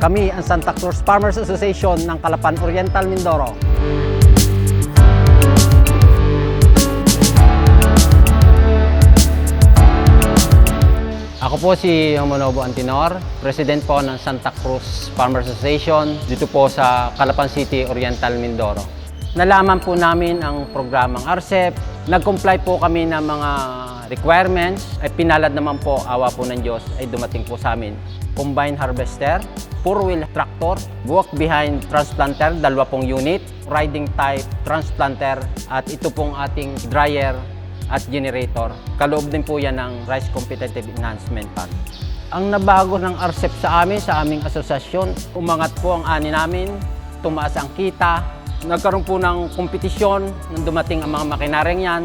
Kami ang Santa Cruz Farmers Association ng Calapan Oriental, Mindoro. Ako po si Homonobo Antinor, President po ng Santa Cruz Farmers Association dito po sa Calapan City, Oriental, Mindoro. Nalaman po namin ang programang RCEP. Nag-comply po kami ng mga requirements. Ay pinalad naman po, awa po ng Diyos, ay dumating po sa amin. Combine harvester, four-wheel tractor, walk-behind transplanter, 2 unit, riding type transplanter, at ito pong ating dryer at generator. Kaloob din po yan ng Rice Competitive Enhancement Fund. Ang nabago ng RCEP sa aming asosasyon, umangat po ang ani namin, tumaas ang kita, nagkaroon po ng kompetisyon nang dumating ang mga makinaryang yan.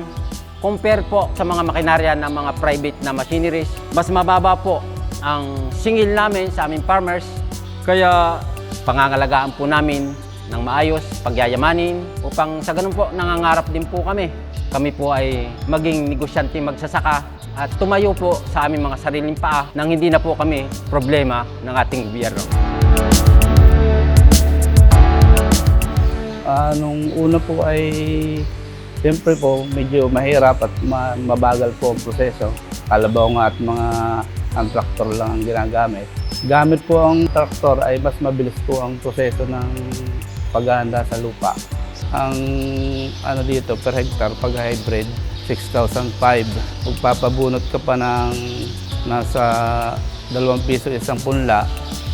Compare po sa mga makinarya ng mga private na machineries, mas mababa po ang singil namin sa aming farmers. Kaya pangangalagaan po namin ng maayos, pagyayamanin, upang sa ganun po nangangarap din po kami. Kami po ay maging negosyante magsasaka at tumayo po sa aming mga sariling paa nang hindi na po kami problema ng ating gobyerno. Nung una po ay siyempre po medyo mahirap at mabagal po ang proseso. Kalabaw nga at mga ang traktor lang ang ginagamit. Gamit po ang traktor ay mas mabilis po ang proseso ng paghahanda sa lupa. Ang dito per hectare pag hybrid 6,500. Magpapabunot ka pa ng nasa 2 piso isang punla,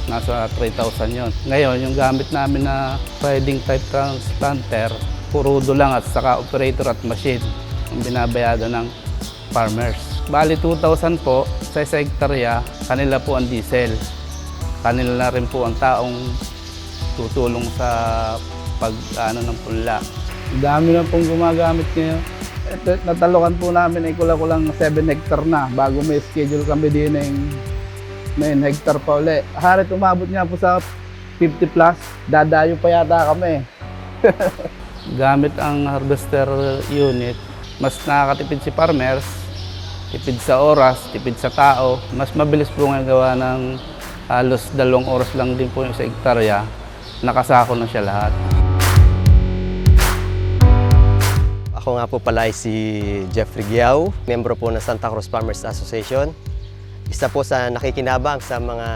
nasa 3,000 yon. Ngayon, yung gamit namin na riding type transplanter, purudo lang at saka operator at machine ang binabayadan ng farmers. Bali 2,000 po sa hektarya, kanila po ang diesel. Kanila na rin po ang taong tutulong sa ng punla. Dami na pong gumagamit ngayon. Natalukan po namin ay kulang 7 hectare na bago may schedule kami din ng 9 hectare pa uli. Harit umabot nga po sa 50 plus, dadayo pa yata kami. Gamit ang harvester unit, mas nakakatipid si farmers, tipid sa oras, tipid sa tao. Mas mabilis po nga gawa ng halos 2 oras lang din po yung sa hektarya. Nakasako na siya lahat. Ako nga po pala ay si Jeffrey Giao, miyembro po ng Santa Cruz Farmers Association. Isa po sa nakikinabang sa mga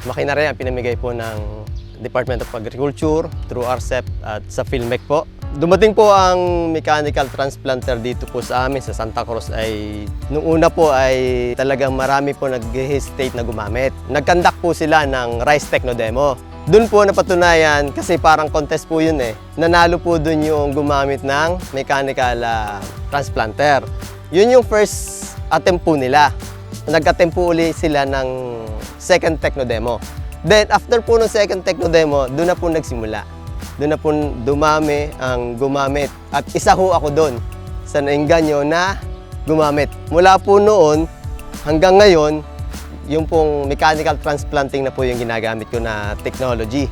makinarya ang pinamigay po ng Department of Agriculture through RCEP at sa PhilMec po. Dumating po ang mechanical transplanter dito po sa amin sa Santa Cruz ay nung una po ay talagang marami po nag-hesitate na gumamit. Nag-conduct po sila ng Rice Techno Demo. Doon po napatunayan, kasi parang contest po yun eh. Nanalo po doon yung gumamit ng mechanical transplanter. Yun yung first attempt po nila. Nag-attempt po uli sila ng second techno demo. Then after po ng second techno demo, doon na po nagsimula. Doon na po dumami ang gumamit. At isa ho ako doon sa nainganyo na gumamit. Mula po noon hanggang ngayon, yung pong mechanical transplanting na po yung ginagamit ko na technology.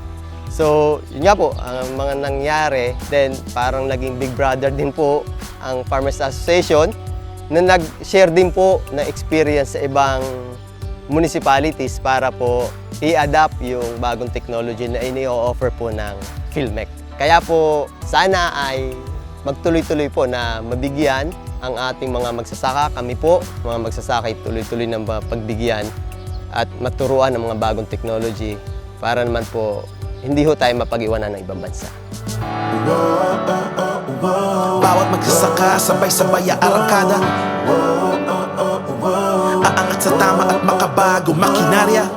So, yun nga po, ang mga nangyari, then parang naging big brother din po ang Farmers Association na nag-share din po na experience sa ibang municipalities para po i-adapt yung bagong technology na ini-offer po ng PhilMec. Kaya po, sana ay magtuloy-tuloy po na mabigyan ang ating mga magsasaka. Kami po, mga magsasaka, tuloy-tuloy ng pagbigyan at maturuan ng mga bagong technology para naman po hindi ho tayo mapag-iwanan ng ibang bansa. Bawat magsasaka, sabay-sabay arangkada. Aangat sa tama at makabagong makinarya.